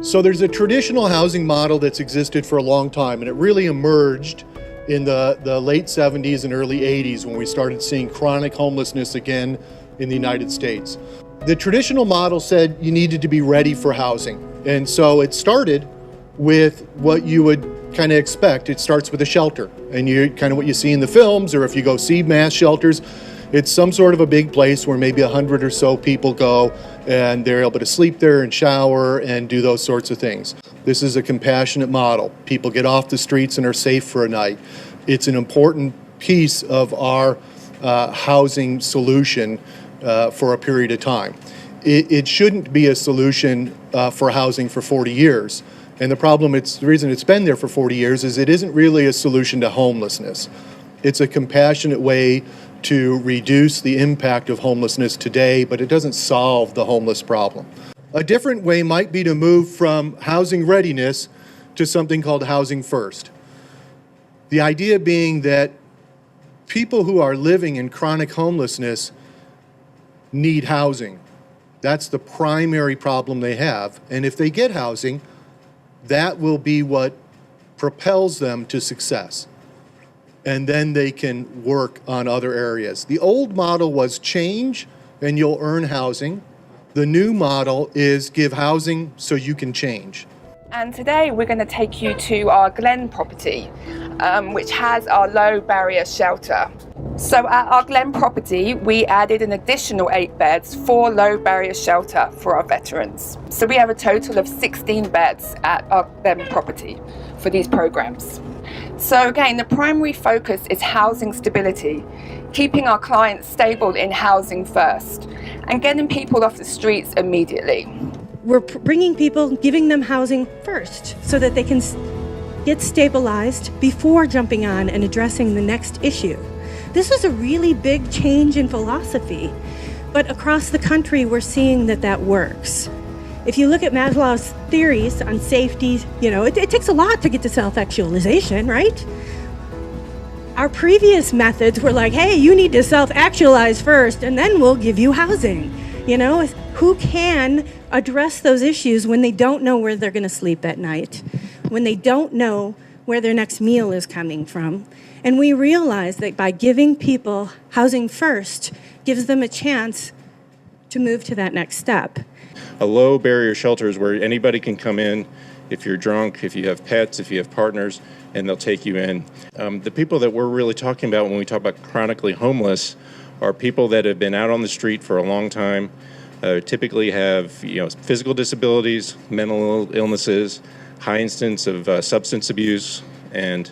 So there's a traditional housing model that's existed for a long time, and it really emerged in the late 70s and early 80s when we started seeing chronic homelessness again in the United States. The traditional model said you needed to be ready for housing. And so it started with what you would kind of expect. It starts with a shelter, and you kind of what you see in the films, or if you go see mass shelters, it's some sort of a big place where maybe 100 or so people go and they're able to sleep there and shower and do those sorts of things. This is a compassionate model. People get off the streets and are safe for a night. It's an important piece of our housing solution for a period of time. It shouldn't be a solution for housing for 40 years. And the reason it's been there for 40 years is it isn't really a solution to homelessness. It's a compassionate way to reduce the impact of homelessness today, but it doesn't solve the homeless problem. A different way might be to move from housing readiness to something called housing first. The idea being that people who are living in chronic homelessness need housing. That's the primary problem they have. And if they get housing, that will be what propels them to success. And then they can work on other areas. The old model was change and you'll earn housing. The new model is give housing so you can change. And today we're going to take you to our Glen property, which has our low barrier shelter. So at our Glen property, we added an additional 8 beds for low barrier shelter for our veterans. So we have a total of 16 beds at our Glen property for these programs. So again, the primary focus is housing stability, keeping our clients stable in housing first, and getting people off the streets immediately. We're bringing people, giving them housing first so that they can get stabilized before jumping on and addressing the next issue. This is a really big change in philosophy, but across the country we're seeing that works. If you look at Maslow's theories on safety, it takes a lot to get to self-actualization, right? Our previous methods were like, hey, you need to self-actualize first and then we'll give you housing. Who can address those issues when they don't know where they're going to sleep at night, when they don't know where their next meal is coming from. And we realize that by giving people housing first gives them a chance to move to that next step. A low barrier shelter is where anybody can come in if you're drunk, if you have pets, if you have partners, and they'll take you in. The people that we're really talking about when we talk about chronically homeless are people that have been out on the street for a long time, typically have physical disabilities, mental illnesses, high instance of substance abuse, and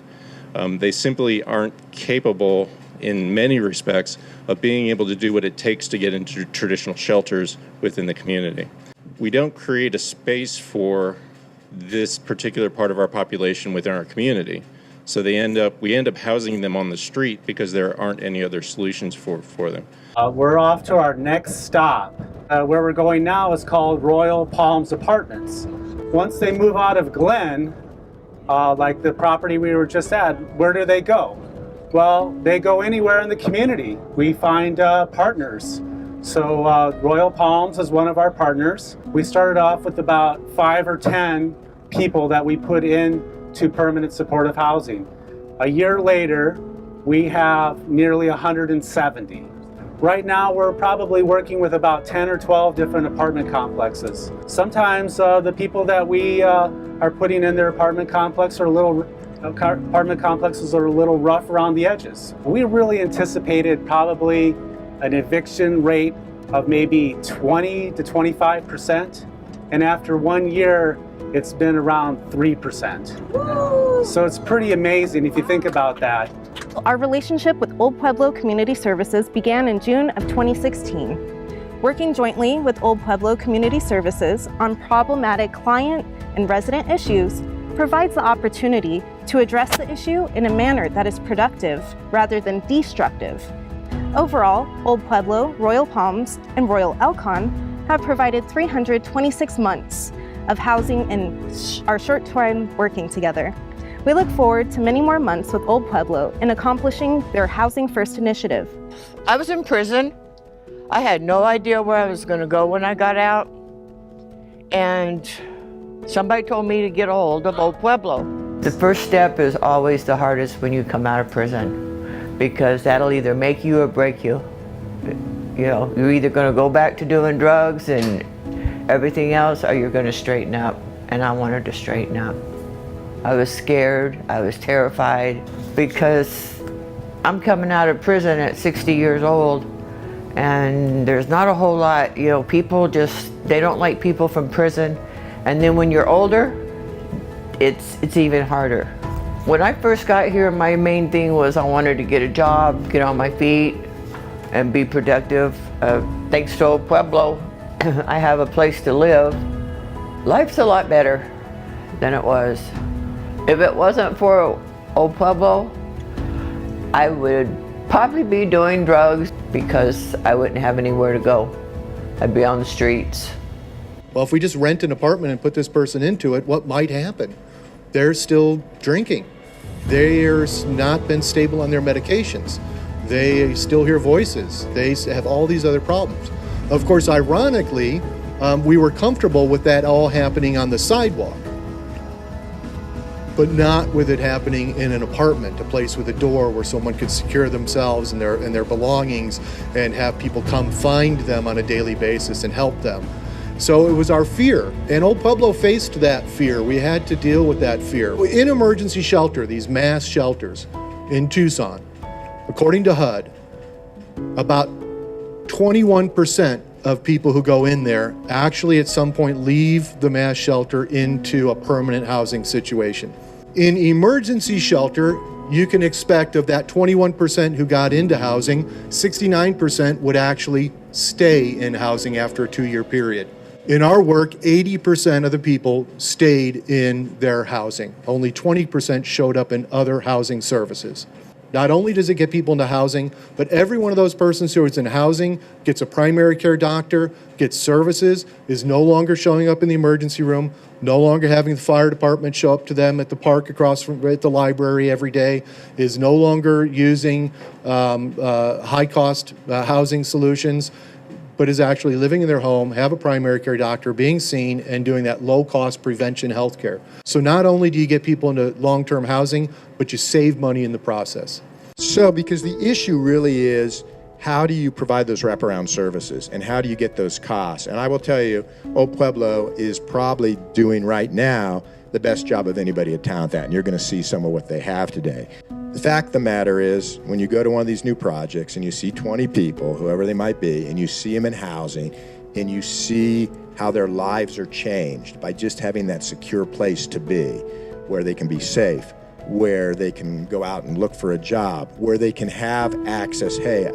they simply aren't capable in many respects of being able to do what it takes to get into traditional shelters within the community. We don't create a space for this particular part of our population within our community. So we end up housing them on the street because there aren't any other solutions for them. We're off to our next stop. Where we're going now is called Royal Palms Apartments. Once they move out of Glen, like the property we were just at, where do they go? Well, they go anywhere in the community. We find partners. So Royal Palms is one of our partners. We started off with about 5 or 10 people that we put in to permanent supportive housing. A year later, we have nearly 170. Right now, we're probably working with about 10 or 12 different apartment complexes. Sometimes the people that we are putting in their apartment complexes are a little rough around the edges. We really anticipated probably an eviction rate of maybe 20 to 25%, and after 1 year, it's been around 3%. Woo! So it's pretty amazing if you think about that. Our relationship with Old Pueblo Community Services began in June of 2016. Working jointly with Old Pueblo Community Services on problematic client and resident issues provides the opportunity to address the issue in a manner that is productive rather than destructive. Overall, Old Pueblo, Royal Palms, and Royal Elkhorn have provided 326 months of housing in our short time working together. We look forward to many more months with Old Pueblo in accomplishing their Housing First initiative. I was in prison. I had no idea where I was going to go when I got out. And Somebody told me to get a hold of Old Pueblo. The first step is always the hardest when you come out of prison, because that'll either make you or break you. You know, you're either going to go back to doing drugs and everything else, or you're going to straighten up. And I wanted to straighten up. I was scared, I was terrified, because I'm coming out of prison at 60 years old, and there's not a whole lot, you know, people just, they don't like people from prison. And then when you're older, it's even harder. When I first got here, my main thing was I wanted to get a job, get on my feet, and be productive. Thanks to Old Pueblo, I have a place to live. Life's a lot better than it was. If it wasn't for Old Pueblo, I would probably be doing drugs because I wouldn't have anywhere to go. I'd be on the streets. Well, if we just rent an apartment and put this person into it, what might happen? They're still drinking. They're not been stable on their medications. They still hear voices. They have all these other problems. Of course, ironically, we were comfortable with that all happening on the sidewalk, but not with it happening in an apartment, a place with a door where someone could secure themselves and their belongings and have people come find them on a daily basis and help them. So it was our fear, and Old Pueblo faced that fear. We had to deal with that fear. In emergency shelter, these mass shelters in Tucson, according to HUD, about 21% of people who go in there actually at some point leave the mass shelter into a permanent housing situation. In emergency shelter, you can expect of that 21% who got into housing, 69% would actually stay in housing after a 2-year period. In our work, 80% of the people stayed in their housing. Only 20% showed up in other housing services. Not only does it get people into housing, but every one of those persons who is in housing gets a primary care doctor, gets services, is no longer showing up in the emergency room, no longer having the fire department show up to them at the park across from at the library every day, is no longer using high-cost housing solutions, but is actually living in their home, have a primary care doctor, being seen, and doing that low-cost prevention health care. So not only do you get people into long-term housing, but you save money in the process. So, because the issue really is, how do you provide those wraparound services, and how do you get those costs? And I will tell you, Old Pueblo is probably doing right now the best job of anybody in town at that, and you're going to see some of what they have today. The fact of the matter is, when you go to one of these new projects and you see 20 people, whoever they might be, and you see them in housing, and you see how their lives are changed by just having that secure place to be, where they can be safe, where they can go out and look for a job, where they can have access, hey,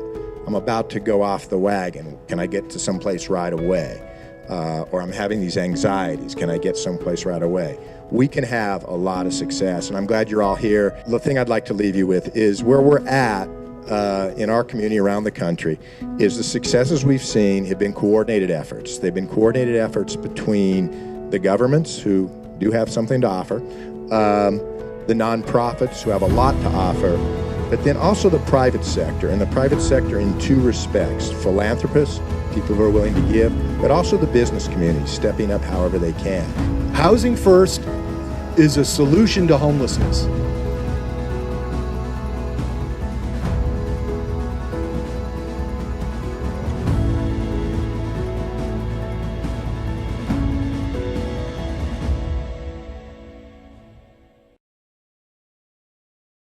I'm about to go off the wagon, can I get to someplace right away? Or I'm having these anxieties, can I get someplace right away? We can have a lot of success, and I'm glad you're all here. The thing I'd like to leave you with is where we're at in our community around the country is the successes we've seen have been coordinated efforts. They've been coordinated efforts between the governments, who do have something to offer, the nonprofits, who have a lot to offer, but then also the private sector, and the private sector in two respects: philanthropists, people who are willing to give, but also the business community stepping up however they can. Housing First is a solution to homelessness.